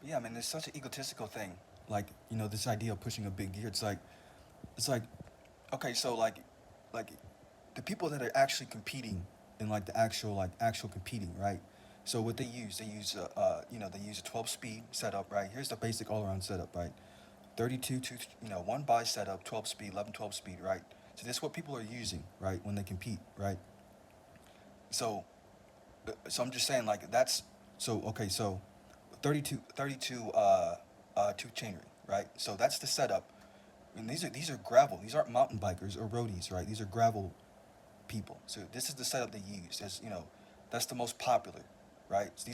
Yeah, I mean, it's such an egotistical thing. Like, this idea of pushing a big gear. It's like, okay, so like the people that are actually competing in like the actual competing, right? So what they use a 12 speed setup, right? Here's the basic all around setup, right? 32 to one by setup, 12 speed, 11 12 speed, right? So this is what people are using, right, when they compete, right? So I'm just saying like that's so okay, so 32 two chainring, right? So that's the setup. And these are gravel. These aren't mountain bikers or roadies, right? These are gravel people. So this is the setup they use. That's the most popular, right? So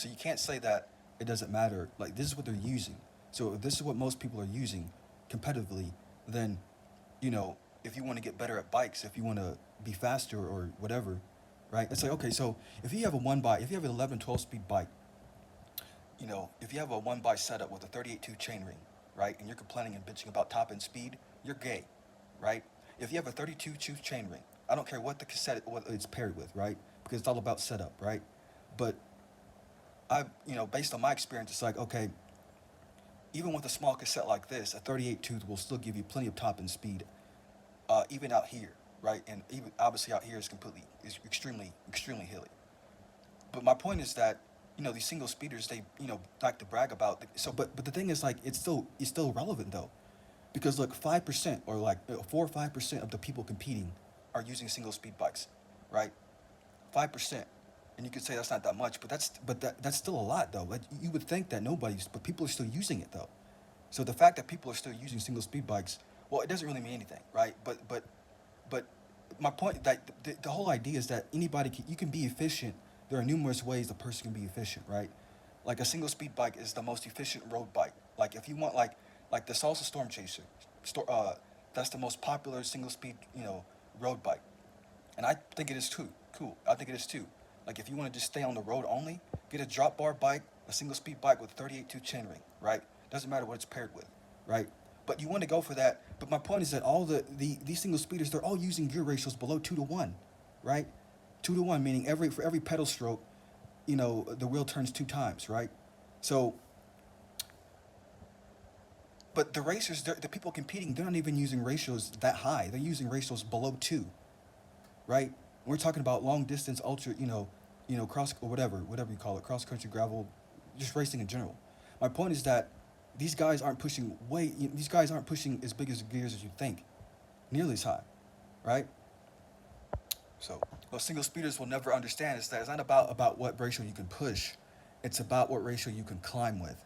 you can't say that it doesn't matter. Like this is what they're using. So if this is what most people are using competitively, then you know if you want to get better at bikes, if you want to be faster or whatever, right? It's like okay, so if you have an 11 12 speed bike, if you have a one by setup with a 38.2 chainring, right, and you're complaining and bitching about top end speed, you're gay, right? If you have a 32 chainring, I don't care what it's paired with, right? Because it's all about setup, right? But based on my experience, it's like okay, even with a small cassette like this, a 38 tooth will still give you plenty of top end speed, even out here, right? And even obviously out here is extremely hilly. But my point is that these single speeders they like to brag about but the thing is like it's still relevant though because look 5% or like 4 or 5% of the people competing are using single speed bikes, right? 5%, and you could say that's not that much, but that's still a lot though. Like, you would think that nobody's, but people are still using it though. So the fact that people are still using single speed bikes, well, it doesn't really mean anything, right? But my point that the whole idea is that you can be efficient. There are numerous ways a person can be efficient, right? Like a single speed bike is the most efficient road bike. Like if you want like the Salsa Storm Chaser, that's the most popular single speed road bike, and I think it is too. Cool, I think it is too. Like if you want to just stay on the road only, get a drop bar bike, a single speed bike with 38.2 chainring, right? Doesn't matter what it's paired with, right? But you want to go for that. But my point is that all these single speeders, they're all using gear ratios below 2 to 1, right? 2 to 1 meaning for every pedal stroke, the wheel turns 2 times, right? So, but the racers, the people competing, they're not even using ratios that high. They're using ratios below 2, right? We're talking about long distance ultra, cross or whatever you call it, cross country gravel, just racing in general. My point is that these guys aren't pushing as big as gears as you think, nearly as high, right? So what single speeders will never understand is that it's not about what ratio you can push, it's about what ratio you can climb with.